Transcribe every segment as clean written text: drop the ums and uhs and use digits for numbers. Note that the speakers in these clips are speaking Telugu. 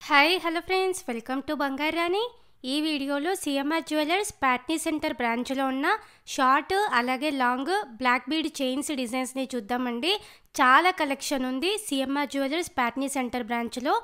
Hi hello friends, welcome to బంగారు రాణి. ఈ వీడియోలో సిఎంఆర్ జ్యువెలర్స్ ప్యాట్నీ సెంటర్ బ్రాంచ్లో ఉన్న షార్ట్ అలాగే లాంగ్ బ్లాక్ బీడ్ చైన్స్ డిజైన్స్ని చూద్దామండి. చాలా కలెక్షన్ ఉంది సిఎంఆర్ జ్యువెలర్స్ ప్యాట్నీ సెంటర్ బ్రాంచ్లో.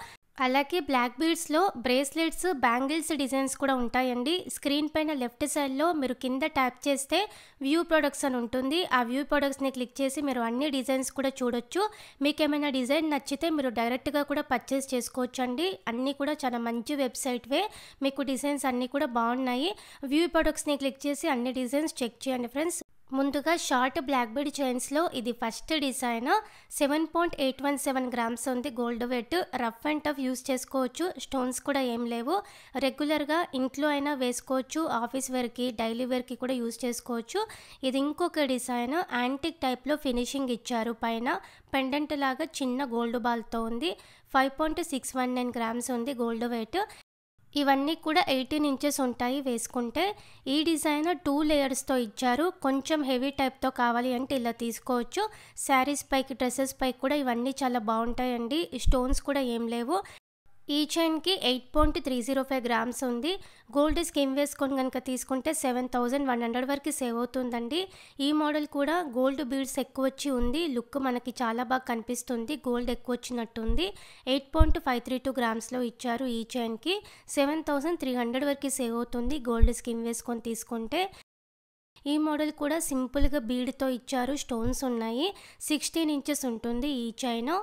అలాగే బ్లాక్ బీడ్స్లో బ్రేస్లెట్స్, బ్యాంగిల్స్ డిజైన్స్ కూడా ఉంటాయండి. స్క్రీన్ పైన లెఫ్ట్ సైడ్లో మీరు కింద ట్యాప్ చేస్తే వ్యూ ప్రొడక్ట్స్ అని ఉంటుంది. ఆ వ్యూ ప్రొడక్ట్స్ని క్లిక్ చేసి మీరు అన్ని డిజైన్స్ కూడా చూడొచ్చు. మీకు ఏమైనా డిజైన్ నచ్చితే మీరు డైరెక్ట్గా కూడా పర్చేస్ చేసుకోవచ్చు అండి. అన్నీ కూడా చాలా మంచి వెబ్సైట్వే, మీకు డిజైన్స్ అన్నీ కూడా బాగున్నాయి. వ్యూ ప్రొడక్ట్స్ని క్లిక్ చేసి అన్ని డిజైన్స్ చెక్ చేయండి ఫ్రెండ్స్. ముందుగా షార్ట్ బ్లాక్ బీడ్ చైన్స్లో ఇది ఫస్ట్ డిజైన్. 7.817 గ్రామ్స్ ఉంది gold weight. Rough and tough use చేసుకోవచ్చు, స్టోన్స్ కూడా ఏం లేవు. రెగ్యులర్గా ఇంట్లో అయినా వేసుకోవచ్చు, ఆఫీస్ వేర్కి డైలీ వేర్కి కూడా యూస్ చేసుకోవచ్చు. ఇది ఇంకొక డిజైన్, యాంటిక్ టైప్లో ఫినిషింగ్ ఇచ్చారు. పైన పెండెంట్ లాగా చిన్న గోల్డ్ బాల్తో ఉంది. 5.619 గ్రామ్స్ ఉంది గోల్డ్ వెయిట్. ఇవన్నీ కూడా 18 ఇంచెస్ ఉంటాయి వేసుకుంటే. ఈ డిజైన్ 2 లేయర్స్తో ఇచ్చారు. కొంచెం హెవీ టైప్తో కావాలి అంటే ఇలా తీసుకోవచ్చు. శారీస్ పైకి, డ్రెస్సెస్ పైకి కూడా ఇవన్నీ చాలా బాగుంటాయండి. స్టోన్స్ కూడా ఏం లేవు. ఈ చైన్కి 8.305 గ్రామ్స్ ఉంది. గోల్డ్ స్కీమ్ వేసుకొని కనుక తీసుకుంటే 7100 వరకు సేవ్ అవుతుందండి. ఈ మోడల్ కూడా గోల్డ్ బీడ్స్ ఎక్కువ వచ్చి ఉంది. లుక్ మనకి చాలా బాగా కనిపిస్తుంది, గోల్డ్ ఎక్కువ వచ్చినట్టుంది. 8.532 గ్రామ్స్లో ఇచ్చారు. ఈ చైన్కి 7300 వరకు సేవ్ అవుతుంది గోల్డ్ స్కీమ్ వేసుకొని తీసుకుంటే. ఈ మోడల్ కూడా సింపుల్గా బీడ్తో ఇచ్చారు, స్టోన్స్ ఉన్నాయి. 16 ఇంచెస్ ఉంటుంది ఈ చైన్.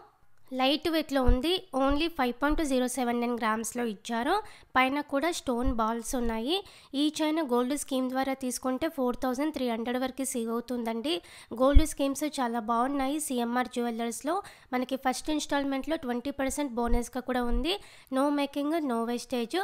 లైట్ వెయిట్లో ఉంది. ఓన్లీ 5.079 గ్రామ్స్లో ఇచ్చారు. పైన కూడా స్టోన్ బాల్స్ ఉన్నాయి. ఈ చైన్ గోల్డ్ స్కీమ్ ద్వారా తీసుకుంటే 4300 వరకు సేవ్ అవుతుందండి. గోల్డ్ స్కీమ్స్ చాలా బాగున్నాయి సిఎంఆర్ జ్యువెలర్స్లో. మనకి ఫస్ట్ ఇన్స్టాల్మెంట్లో 20% బోనస్గా కూడా ఉంది. No making, no wastage.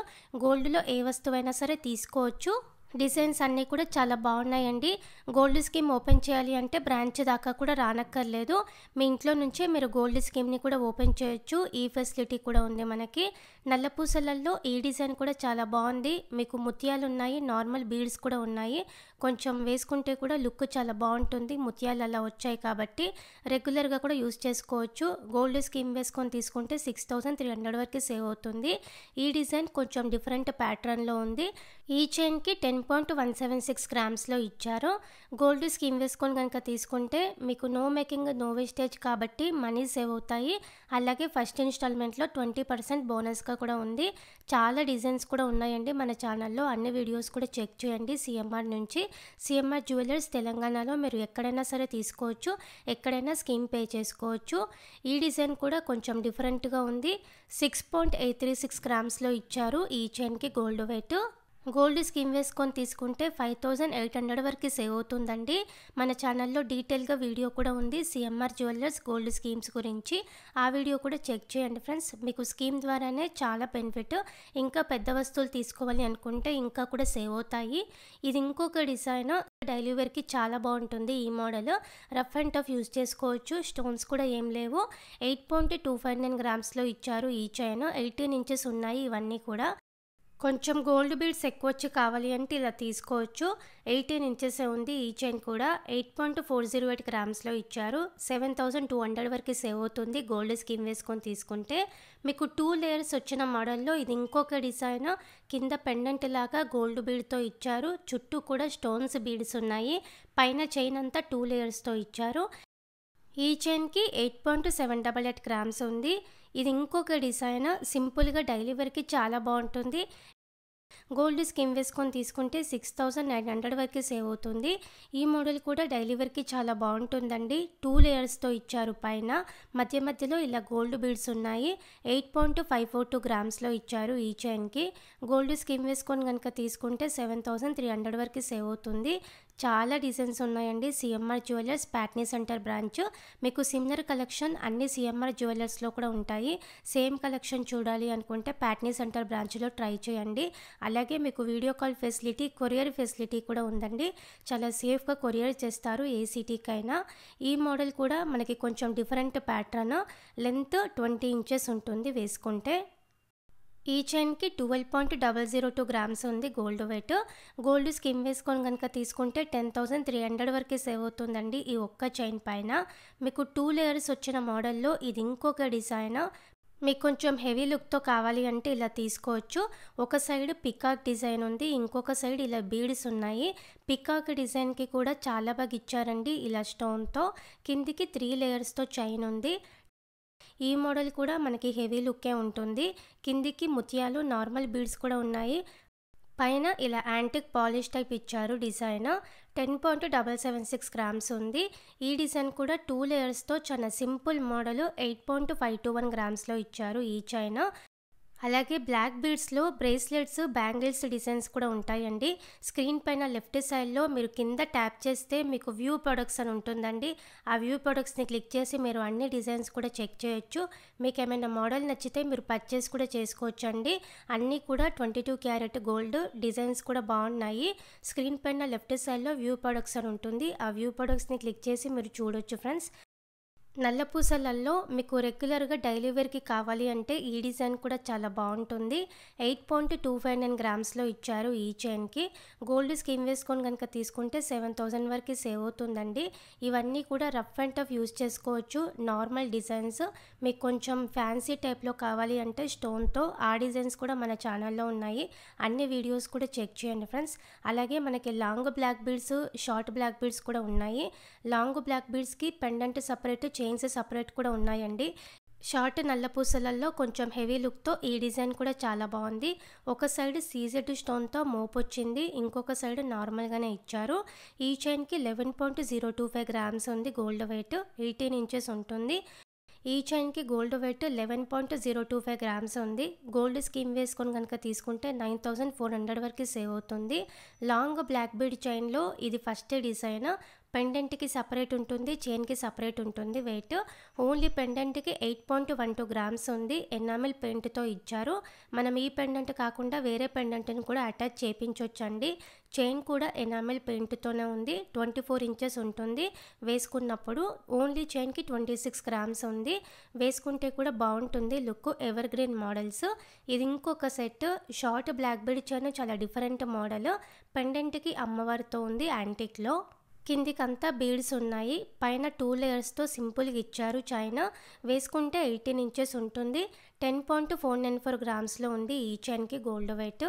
గోల్డ్లో ఏ వస్తువైనా సరే తీసుకోవచ్చు. డిజైన్స్ అన్నీ కూడా చాలా బాగున్నాయండి. గోల్డ్ స్కీమ్ ఓపెన్ చేయాలి అంటే బ్రాంచ్ దాకా కూడా రానక్కర్లేదు. మీ ఇంట్లో నుంచే మీరు గోల్డ్ స్కీమ్ని కూడా ఓపెన్ చేయొచ్చు. ఈ ఫెసిలిటీ కూడా ఉంది మనకి. నల్ల పూసలల్లో ఈ డిజైన్ కూడా చాలా బాగుంది. మీకు ముత్యాలు ఉన్నాయి, నార్మల్ బీడ్స్ కూడా ఉన్నాయి. కొంచెం వేసుకుంటే కూడా లుక్ చాలా బాగుంటుంది. ముత్యాలు అలా వచ్చాయి కాబట్టి రెగ్యులర్గా కూడా యూస్ చేసుకోవచ్చు. గోల్డ్ స్కీమ్ వేసుకొని తీసుకుంటే 6300 వరకు సేవ్ అవుతుంది. ఈ డిజైన్ కొంచెం డిఫరెంట్ ప్యాటర్న్లో ఉంది. ఈ చైన్కి 10.176 గ్రామ్స్లో ఇచ్చారు. గోల్డ్ స్కీమ్ వేసుకొని కనుక తీసుకుంటే మీకు నో మేకింగ్, నో వేస్టేజ్ కాబట్టి మనీ సేవ్ అవుతాయి. అలాగే ఫస్ట్ ఇన్స్టాల్మెంట్లో 20% బోనస్గా కూడా ఉంది. చాలా డిజైన్స్ కూడా ఉన్నాయండి మన ఛానల్లో. అన్ని వీడియోస్ కూడా చెక్ చేయండి సిఎంఆర్ నుంచి. సిఎంఆర్ జ్యువెలర్స్ తెలంగాణలో మీరు ఎక్కడైనా సరే తీసుకోవచ్చు, ఎక్కడైనా స్కీమ్ పే చేసుకోవచ్చు. ఈ డిజైన్ కూడా కొంచెం డిఫరెంట్గా ఉంది. 6.836 గ్రామ్స్లో ఇచ్చారు ఈ చైన్కి గోల్డ్ వెయిట్. గోల్డ్ స్కీమ్ వేసుకొని తీసుకుంటే 5800 వరకు సేవ్ అవుతుందండి. మన ఛానల్లో డీటెయిల్గా వీడియో కూడా ఉంది సిఎంఆర్ జ్యువెలర్స్ గోల్డ్ స్కీమ్స్ గురించి. ఆ వీడియో కూడా చెక్ చేయండి ఫ్రెండ్స్. మీకు స్కీమ్ ద్వారానే చాలా బెనిఫిట్. ఇంకా పెద్ద వస్తువులు తీసుకోవాలి అనుకుంటే ఇంకా కూడా సేవ్ అవుతాయి. ఇది ఇంకొక డిజైన్, డైలీ వేర్కి చాలా బాగుంటుంది. ఈ model rough and tough use చేసుకోవచ్చు. స్టోన్స్ కూడా ఏం లేవు. 8.259 గ్రామ్స్లో ఇచ్చారు ఈ చైన్. 18 ఇంచెస్ ఉన్నాయి ఇవన్నీ కూడా. కొంచెం గోల్డ్ బీడ్స్ ఎక్కువ వచ్చి కావాలి అంటే ఇలా తీసుకోవచ్చు. 18 ఇంచెస్ ఉంది ఈ చైన్ కూడా. 8.408 గ్రామ్స్లో ఇచ్చారు. 7200 వరకు సేవ్ అవుతుంది గోల్డ్ స్కీమ్ వేసుకొని తీసుకుంటే. మీకు 2 లేయర్స్ వచ్చిన మోడల్లో ఇది ఇంకొక డిజైన్. కింద పెండెంట్ లాగా గోల్డ్ బీడ్తో ఇచ్చారు. చుట్టూ కూడా స్టోన్స్ బీడ్స్ ఉన్నాయి. పైన చైన్ అంతా 2 లేయర్స్తో ఇచ్చారు. ఈ చైన్కి 8.788 గ్రామ్స్ ఉంది. ఇది ఇంకొక డిజైన్. సింపుల్గా డైలీ వేర్కి చాలా బాగుంటుంది. గోల్డ్ స్కీమ్ వేసుకొని తీసుకుంటే 6900 వరకు సేవ్ అవుతుంది. ఈ మోడల్ కూడా డైలీ వేర్కి చాలా బాగుంటుందండి. 2 లేయర్స్తో ఇచ్చారు. పైన మధ్య మధ్యలో ఇలా గోల్డ్ బీడ్స్ ఉన్నాయి. 8.542 గ్రామ్స్లో ఇచ్చారు ఈ చైన్కి. గోల్డ్ స్కీమ్ వేసుకొని కనుక తీసుకుంటే 7300 వరకు సేవ్ అవుతుంది. చాలా డిజైన్స్ ఉన్నాయండి CMR jewellers Patny centre branch. మీకు సిమిలర్ కలెక్షన్ అన్ని సిఎంఆర్ జ్యువెలర్స్లో కూడా ఉంటాయి. సేమ్ కలెక్షన్ చూడాలి అనుకుంటే ప్యాట్నీ సెంటర్ బ్రాంచ్లో ట్రై చేయండి. అలాగే మీకు video call facility, courier facility కూడా ఉందండి. చాలా సేఫ్గా కొరియర్ చేస్తారు ఏ సిటీకైనా. ఈ మోడల్ కూడా మనకి కొంచెం డిఫరెంట్ ప్యాటర్న్. లెంత్ 20 ఇంచెస్ ఉంటుంది వేసుకుంటే. ఈ చైన్కి 12.002 గ్రామ్స్ ఉంది గోల్డ్ వెయిట్. గోల్డ్ స్కీమ్ వేసుకొని కనుక తీసుకుంటే 10,300 వరకు సేవ్ అవుతుందండి ఈ ఒక్క చైన్ పైన. మీకు 2 లేయర్స్ వచ్చిన మోడల్లో ఇది ఇంకొక డిజైన్. మీకు కొంచెం హెవీ లుక్‌తో కావాలి అంటే ఇలా తీసుకోవచ్చు. ఒక సైడ్ పికాక్ డిజైన్ ఉంది. ఇంకొక సైడ్ ఇలా బీడ్స్ ఉన్నాయి. పికాక్ డిజైన్‌కి కూడా చాలా బాగా ఇచ్చారండి ఇలా స్టోన్‌తో. కిందికి 3 లేయర్స్‌తో చైన్ ఉంది. ఈ మోడల్ కూడా మనకి హెవీ లుక్కే ఉంటుంది. కిందికి ముత్యాలు, నార్మల్ బీడ్స్ కూడా ఉన్నాయి. పైన ఇలా యాంటిక్ పాలిష్ టైప్ ఇచ్చారు డిజైన్. 10.776 గ్రామ్స్ ఉంది. ఈ డిజైన్ కూడా 2 లేయర్స్‌తో చాలా సింపుల్ మోడల్ 8.521 గ్రామ్స్‌లో ఇచ్చారు ఈ చైన్. అలాగే బ్లాక్ బీడ్స్‌లో బ్రేస్లెట్స్, బ్యాంగిల్స్ డిజైన్స్ కూడా ఉంటాయండి. స్క్రీన్ పైన లెఫ్ట్ సైడ్‌లో మీరు కింద ట్యాప్ చేస్తే మీకు వ్యూ ప్రొడక్ట్స్ అని ఉంటుందండి. ఆ వ్యూ ప్రొడక్ట్స్‌ని క్లిక్ చేసి మీరు అన్ని డిజైన్స్ కూడా చెక్ చేయొచ్చు. మీకు ఏమైనా మోడల్ నచ్చితే మీరు పర్చేస్ కూడా చేసుకోవచ్చండి. అన్నీ కూడా 22 క్యారెట్ గోల్డ్ డిజైన్స్ కూడా బాగున్నాయి. స్క్రీన్ పైన లెఫ్ట్ సైడ్‌లో వ్యూ ప్రొడక్ట్స్ అని ఉంటుంది. ఆ వ్యూ ప్రొడక్ట్స్‌ని క్లిక్ చేసి మీరు చూడొచ్చు ఫ్రెండ్స్. నల్ల పూసలల్లో మీకు రెగ్యులర్గా డైలీ వేర్కి కావాలి అంటే ఈ డిజైన్ కూడా చాలా బాగుంటుంది. 8.259 గ్రామ్స్లో ఇచ్చారు ఈ చైన్కి. గోల్డ్ స్కీమ్ వేసుకొని కనుక తీసుకుంటే 7000 వరకు సేవ్ అవుతుందండి. ఇవన్నీ కూడా రఫ్ అండ్ టఫ్ యూజ్ చేసుకోవచ్చు. నార్మల్ డిజైన్స్ మీకు కొంచెం ఫ్యాన్సీ టైప్లో కావాలి అంటే స్టోన్తో ఆ డిజైన్స్ కూడా మన ఛానల్లో ఉన్నాయి. అన్ని వీడియోస్ కూడా చెక్ చేయండి ఫ్రెండ్స్. అలాగే మనకి long black beads, short black beads కూడా ఉన్నాయి. లాంగ్ బ్లాక్ బీడ్స్కి పెండెంట్ సపరేట్, చైన్స్ సపరేట్ కూడా ఉన్నాయండి. షార్ట్ నల్ల పూసలలో కొంచెం హెవీ లుక్తో ఈ డిజైన్ కూడా చాలా బాగుంది. ఒక సైడ్ సీజెడ్ స్టోన్తో మోపు వచ్చింది, ఇంకొక సైడ్ నార్మల్గానే ఇచ్చారు. ఈ చైన్కి 11.025 గ్రామ్స్ ఉంది. గోల్డ్ వెయిట్ 18 ఇంచెస్ ఉంటుంది. ఈ చైన్కి గోల్డ్ వెయిట్ 11.025 గ్రామ్స్ ఉంది. గోల్డ్ స్కీమ్ వేసుకొని కనుక తీసుకుంటే 9400 వరకు సేవ్ అవుతుంది. లాంగ్ బ్లాక్ బీడ్ చైన్లో ఇది ఫస్ట్ డిజైన్. పెండెంట్కి సపరేట్ ఉంటుంది, చైన్కి సపరేట్ ఉంటుంది వెయిట్. ఓన్లీ పెండెంట్కి 8.12 గ్రామ్స్ ఉంది. ఎనామిల్ పెయింట్తో ఇచ్చారు. మనం ఈ పెండెంట్ కాకుండా వేరే పెండెంట్ని కూడా అటాచ్ చేయించవచ్చండి. చైన్ కూడా ఎనామిల్ పెయింట్తోనే ఉంది. 24 ఇంచెస్ ఉంటుంది వేసుకున్నప్పుడు. ఓన్లీ చైన్కి 26 గ్రామ్స్ ఉంది. వేసుకుంటే కూడా బాగుంటుంది లుక్. Ever green models. ఇది ఇంకొక set. Short black bead chain చాలా డిఫరెంట్ మోడల్. పెండెంట్కి అమ్మవారితో ఉంది యాంటిక్లో. కిందికంతా బీడ్స్ ఉన్నాయి. పైన 2 లేయర్స్తో సింపుల్గా ఇచ్చారు చైన్. వేసుకుంటే 18 ఇంచెస్ ఉంటుంది. 10.494 గ్రామ్స్లో ఉంది ఈ చైన్కి గోల్డ్ వెయిట్.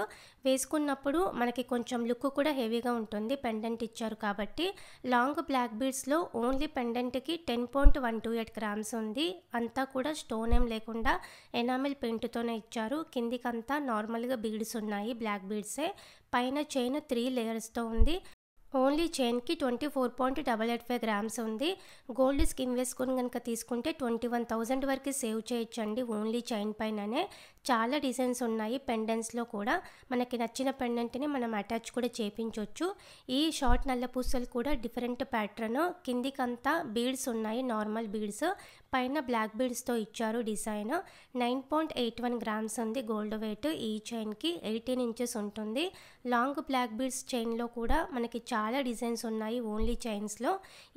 వేసుకున్నప్పుడు మనకి కొంచెం లుక్ కూడా హెవీగా ఉంటుంది, పెండెంట్ ఇచ్చారు కాబట్టి. లాంగ్ బ్లాక్ బీడ్స్లో ఓన్లీ పెండెంట్కి 10.128 గ్రామ్స్ ఉంది. అంతా కూడా స్టోన్ ఏం లేకుండా ఎనామిల్ పెయింట్తోనే ఇచ్చారు. కిందికంతా నార్మల్గా బీడ్స్ ఉన్నాయి, బ్లాక్ బీడ్సే. పైన చైన్ 3 లేయర్స్తో ఉంది. ఓన్లీ చైన్కి 24.885 గ్రామ్స్ ఉంది. గోల్డ్ స్కీమ్ వేసుకొని కనుక తీసుకుంటే 21,000 వరకు సేవ్ చేయొచ్చండి ఓన్లీ చైన్ పైననే. చాలా డిజైన్స్ ఉన్నాయి పెండెంట్స్లో కూడా. మనకి నచ్చిన పెండెంట్ని మనం అటాచ్ కూడా చేయించవచ్చు. ఈ షార్ట్ నల్ల పూసలు కూడా డిఫరెంట్ ప్యాటర్న్. కిందికంతా బీడ్స్ ఉన్నాయి, నార్మల్ బీడ్స్. పైన బ్లాక్ బీడ్స్తో ఇచ్చారు డిజైన్. 9.81 గ్రామ్స్ ఉంది గోల్డ్ వెయిట్. ఈ చైన్కి 18 ఇంచెస్ ఉంటుంది. లాంగ్ బ్లాక్ బీడ్స్ చైన్లో కూడా మనకి చాలా డిజైన్స్ ఉన్నాయి ఓన్లీ చైన్స్లో.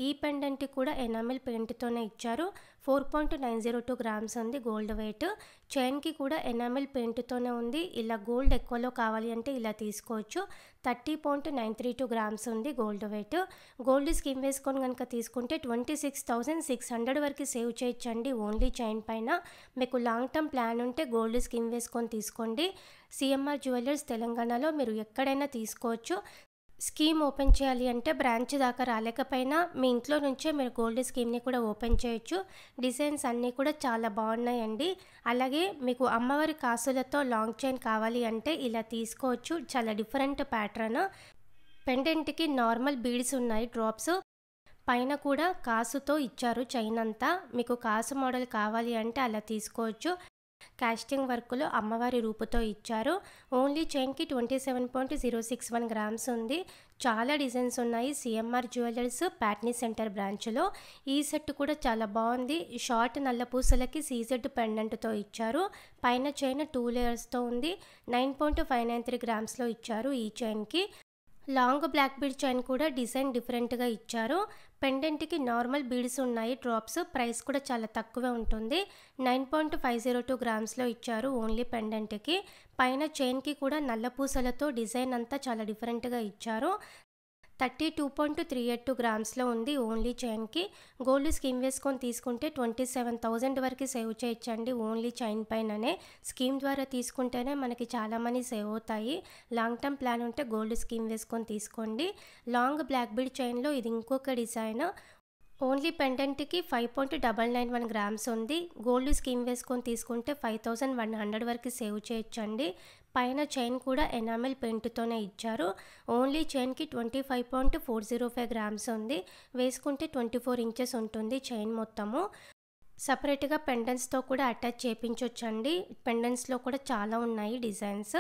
ఈ పెండెంట్ కూడా ఎనామిల్ పెయింట్తోనే ఇచ్చారు. 4.902 గ్రామ్స్ ఉంది గోల్డ్ వెయిట్. చైన్కి కూడా ఎనామిల్ పెయింట్తోనే ఉంది. ఇలా గోల్డ్ ఎక్కువలో కావాలి అంటే ఇలా తీసుకోవచ్చు. 30.932 గ్రామ్స్ ఉంది గోల్డ్ వెయిట్. గోల్డ్ స్కీమ్ వేసుకొని కనుక తీసుకుంటే 26,600 వరకు సేవ్ చేయొచ్చండి ఓన్లీ చైన్ పైన. మీకు లాంగ్ టర్మ్ ప్లాన్ ఉంటే గోల్డ్ స్కీమ్ వేసుకొని తీసుకోండి. సిఎంఆర్ జ్యువెలర్స్ తెలంగాణలో మీరు ఎక్కడైనా తీసుకోవచ్చు. స్కీమ్ ఓపెన్ చేయాలి అంటే బ్రాంచ్ దాకా రాలేకపోయినా మీ ఇంట్లో నుంచే మీరు గోల్డ్ స్కీమ్ని కూడా ఓపెన్ చేయొచ్చు. డిజైన్స్ అన్నీ కూడా చాలా బాగున్నాయండి. అలాగే మీకు అమ్మవారి కాసులతో లాంగ్ చైన్ కావాలి అంటే ఇలా తీసుకోవచ్చు. చాలా డిఫరెంట్ ప్యాటర్న్. పెండెంట్కి నార్మల్ బీడ్స్ ఉన్నాయి, డ్రాప్స్. పైన కూడా కాసుతో ఇచ్చారు చైన్ అంతా. మీకు కాసు మోడల్ కావాలి అంటే అలా తీసుకోవచ్చు. కాస్టింగ్ వర్క్లో అమ్మవారి రూపుతో ఇచ్చారు. ఓన్లీ చైన్కి 27.061 గ్రామ్స్ ఉంది. చాలా డిజైన్స్ ఉన్నాయి సిఎంఆర్ జ్యువెలర్స్ ప్యాట్నీ సెంటర్ బ్రాంచ్లో. ఈ సెట్ కూడా చాలా బాగుంది. షార్ట్ నల్ల పూసలకి సీజెడ్ పెండెంట్తో ఇచ్చారు. పైన చైన్ 2 లేయర్స్తో ఉంది. 9.593 గ్రామ్స్లో ఇచ్చారు ఈ చైన్కి. లాంగ్ బ్లాక్ బీడ్ చైన్ కూడా డిజైన్ డిఫరెంట్గా ఇచ్చారు. పెండెంట్కి నార్మల్ బీడ్స్ ఉన్నాయి, డ్రాప్స్. ప్రైస్ కూడా చాలా తక్కువే ఉంటుంది. 9.502 గ్రామ్స్లో ఇచ్చారు ఓన్లీ పెండెంట్కి. పైన చైన్కి కూడా నల్ల పూసలతో డిజైన్ అంతా చాలా డిఫరెంట్గా ఇచ్చారు. 32.382 గ్రామ్స్లో ఉంది ఓన్లీ చైన్కి. గోల్డ్ స్కీమ్ వేసుకొని తీసుకుంటే 27,000 వరకు సేవ్ చేయొచ్చండి ఓన్లీ చైన్ పైననే. స్కీమ్ ద్వారా తీసుకుంటేనే మనకి చాలా మనీ సేవ్ అవుతాయి. లాంగ్ టర్మ్ ప్లాన్ ఉంటే గోల్డ్ స్కీమ్ వేసుకొని తీసుకోండి. లాంగ్ బ్లాక్ బీడ్ చైన్లో ఇది ఇంకొక డిజైన్. ఓన్లీ పెండెంట్కి 5.991 గ్రామ్స్ ఉంది. గోల్డ్ స్కీమ్ వేసుకొని తీసుకుంటే 5,100 వరకు సేవ్ చేయొచ్చండి. పైన చైన్ కూడా ఎనామిల్ పెయింట్తోనే ఇచ్చారు. ఓన్లీ చైన్కి 25.405 గ్రామ్స్ ఉంది. వేసుకుంటే 24 ఇంచెస్ ఉంటుంది చైన్ మొత్తము. సపరేట్గా పెండెంట్స్తో కూడా అటాచ్ చేయించవచ్చండి. పెండెంట్స్లో కూడా చాలా ఉన్నాయి డిజైన్స్.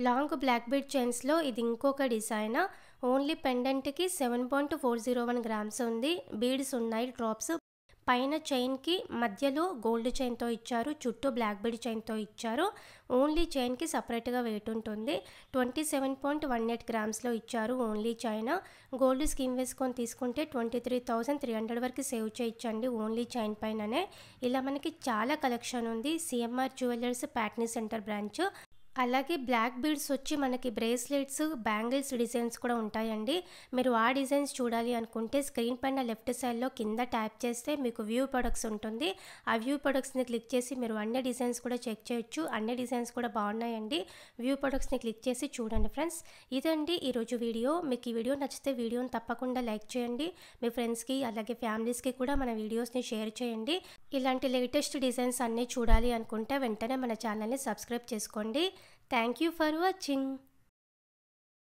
లాంగ్ బ్లాక్ బీడ్ చైన్స్లో ఇది ఇంకొక డిజైన్. ఓన్లీ పెండెంట్కి 7.401 గ్రామ్స్ ఉంది. బీడ్స్ ఉన్నాయి డ్రాప్స్. పైన చైన్కి మధ్యలో గోల్డ్ చైన్తో ఇచ్చారు, చుట్టూ బ్లాక్ బీడ్ చైన్తో ఇచ్చారు. ఓన్లీ చైన్కి సపరేట్గా వెయిట్ ఉంటుంది. 27.18 గ్రామ్స్లో ఇచ్చారు ఓన్లీ చైన్. గోల్డ్ స్కీమ్ వేసుకొని తీసుకుంటే 23,300 వరకు సేవ్ చేయొచ్చండి ఓన్లీ చైన్ పైననే. ఇలా మనకి చాలా కలెక్షన్ ఉంది CMR jewellers Patny centre branch. అలాగే బ్లాక్ బీడ్స్ వచ్చి మనకి బ్రేస్లెట్స్, బ్యాంగిల్స్ డిజైన్స్ కూడా ఉంటాయండి. మీరు ఆ డిజైన్స్ చూడాలి అనుకుంటే స్క్రీన్ పైన లెఫ్ట్ సైడ్లో కింద ట్యాప్ చేస్తే మీకు వ్యూ ప్రొడక్ట్స్ ఉంటుంది. ఆ వ్యూ ప్రొడక్ట్స్ని క్లిక్ చేసి మీరు అన్ని డిజైన్స్ కూడా చెక్ చేయొచ్చు. అన్ని డిజైన్స్ కూడా బాగున్నాయండి. వ్యూ ప్రొడక్ట్స్ని క్లిక్ చేసి చూడండి ఫ్రెండ్స్. ఇదండి ఈరోజు వీడియో. మీకు ఈ వీడియో నచ్చితే వీడియోని తప్పకుండా లైక్ చేయండి. మీ ఫ్రెండ్స్కి అలాగే ఫ్యామిలీస్కి కూడా మన వీడియోస్ని షేర్ చేయండి. ఇలాంటి లేటెస్ట్ డిజైన్స్ అన్నీ చూడాలి అనుకుంటే వెంటనే మన ఛానల్ని సబ్స్క్రైబ్ చేసుకోండి. Thank you for watching.